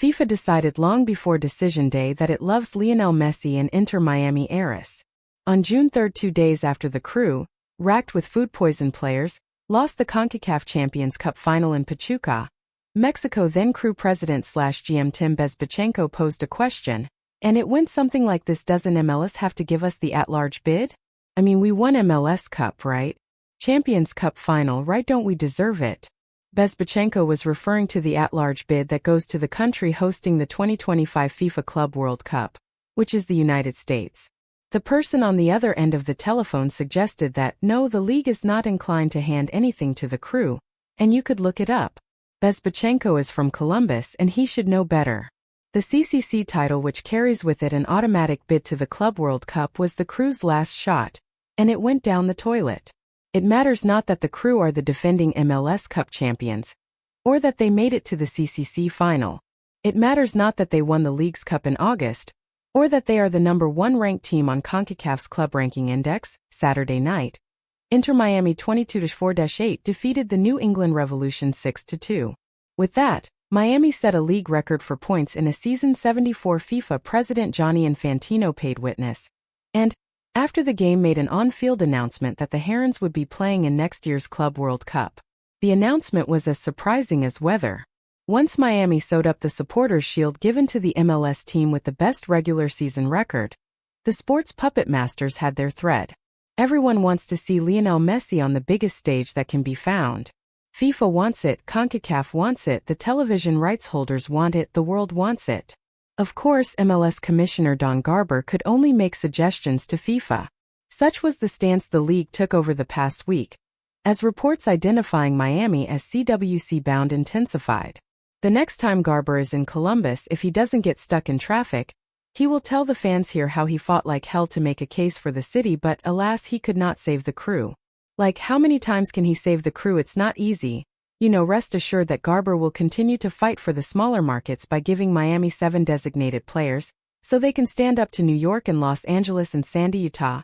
FIFA decided long before decision day that it loves Lionel Messi and Inter Miami Arace. On June 3, 2 days after the crew, racked with food poison players, lost the CONCACAF Champions Cup final in Pachuca, Mexico then crew president/GM Tim Bezbatchenko posed a question, and it went something like this: doesn't MLS have to give us the at-large bid? I mean, we won MLS Cup, right? Champions Cup final, right? Don't we deserve it? Bezbatchenko was referring to the at-large bid that goes to the country hosting the 2025 FIFA Club World Cup, which is the United States. The person on the other end of the telephone suggested that, no, the league is not inclined to hand anything to the crew, and you could look it up. Bezbatchenko is from Columbus and he should know better. The CCC title, which carries with it an automatic bid to the Club World Cup, was the crew's last shot, and it went down the toilet. It matters not that the crew are the defending MLS Cup champions, or that they made it to the CCC final. It matters not that they won the Leagues Cup in August, or that they are the number 1 ranked team on CONCACAF's Club Ranking Index. Saturday night, Inter Miami 22-4-8 defeated the New England Revolution 6-2. With that, Miami set a league record for points in a season. 74 FIFA President Gianni Infantino paid witness, and, after the game, made an on-field announcement that the Herons would be playing in next year's Club World Cup. The announcement was as surprising as weather. Once Miami sewed up the supporters' shield given to the MLS team with the best regular season record, the sports puppet masters had their thread. Everyone wants to see Lionel Messi on the biggest stage that can be found. FIFA wants it, CONCACAF wants it, the television rights holders want it, the world wants it. Of course, MLS Commissioner Don Garber could only make suggestions to FIFA. Such was the stance the league took over the past week, as reports identifying Miami as CWC-bound intensified. The next time Garber is in Columbus, if he doesn't get stuck in traffic, he will tell the fans here how he fought like hell to make a case for the city, but alas, he could not save the crew. Like, how many times can he save the crew? It's not easy. Rest assured that Garber will continue to fight for the smaller markets by giving Miami 7 designated players, so they can stand up to New York and Los Angeles and Sandy, Utah.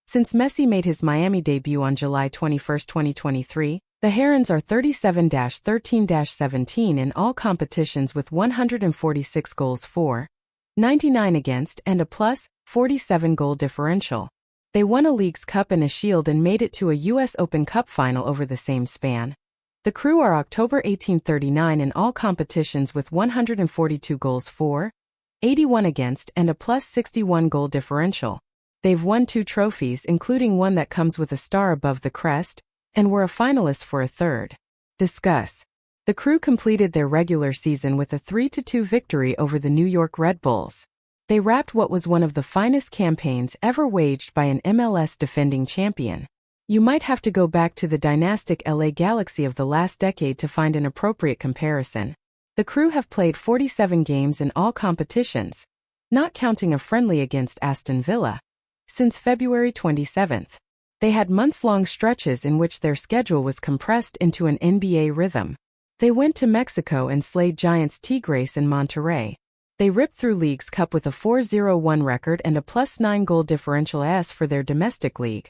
Since Messi made his Miami debut on July 21, 2023, the Herons are 37-13-17 in all competitions with 146 goals for, 99 against, and a plus 47 goal differential. They won a Leagues Cup and a Shield and made it to a U.S. Open Cup final over the same span. The crew are October 1839 in all competitions with 142 goals for, 81 against, and a plus 61 goal differential. They've won 2 trophies, including one that comes with a star above the crest, and were a finalist for a third. Discuss. The crew completed their regular season with a 3-2 victory over the New York Red Bulls. They wrapped what was one of the finest campaigns ever waged by an MLS defending champion. You might have to go back to the dynastic LA Galaxy of the last decade to find an appropriate comparison. The crew have played 47 games in all competitions, not counting a friendly against Aston Villa, since February 27. They had months-long stretches in which their schedule was compressed into an NBA rhythm. They went to Mexico and slayed giants Tigres in Monterrey. They ripped through Leagues Cup with a 4-0-1 record and a plus 9 goal differential as for their domestic league.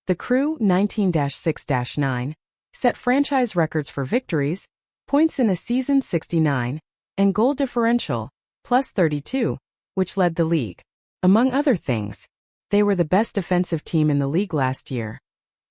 The crew, 19-6-9, set franchise records for victories, points in a season 69, and goal differential, plus 32, which led the league. Among other things, they were the best defensive team in the league last year,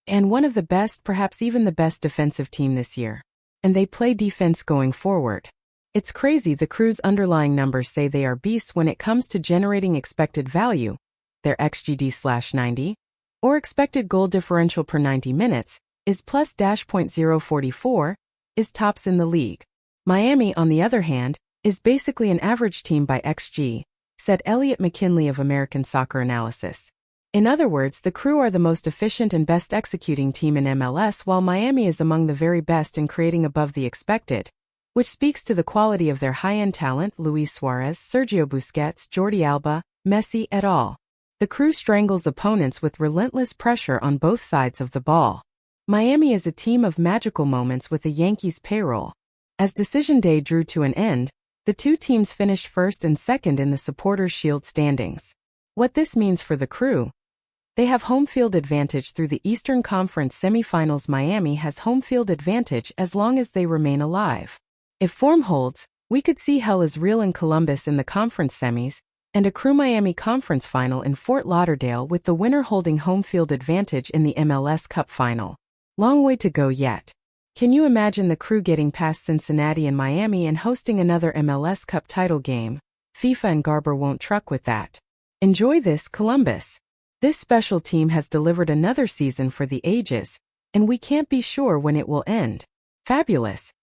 and one of the best, perhaps even the best defensive team this year. And they play defense going forward. It's crazy. The crew's underlying numbers say they are beasts when it comes to generating expected value. Their XGD/90, or expected goal differential per 90 minutes, is plus .044, is tops in the league. Miami, on the other hand, is basically an average team by XG, said Elliot McKinley of American Soccer Analysis. In other words, the crew are the most efficient and best executing team in MLS, while Miami is among the very best in creating above the expected, which speaks to the quality of their high-end talent: Luis Suarez, Sergio Busquets, Jordi Alba, Messi et al. The crew strangles opponents with relentless pressure on both sides of the ball. Miami is a team of magical moments with the Yankees' payroll. As decision day drew to an end, the two teams finished first and second in the Supporters' Shield standings. What this means for the crew: they have home field advantage through the Eastern Conference semifinals. Miami has home field advantage as long as they remain alive. If form holds, We could see hell is real in Columbus in the conference semis, and a Crew Miami conference final in Fort Lauderdale with the winner holding home field advantage in the MLS Cup final. Long way to go yet. Can you imagine the Crew getting past Cincinnati and Miami and hosting another MLS Cup title game? FIFA and Garber won't truck with that. Enjoy this, Columbus. This special team has delivered another season for the ages, and we can't be sure when it will end. Fabulous.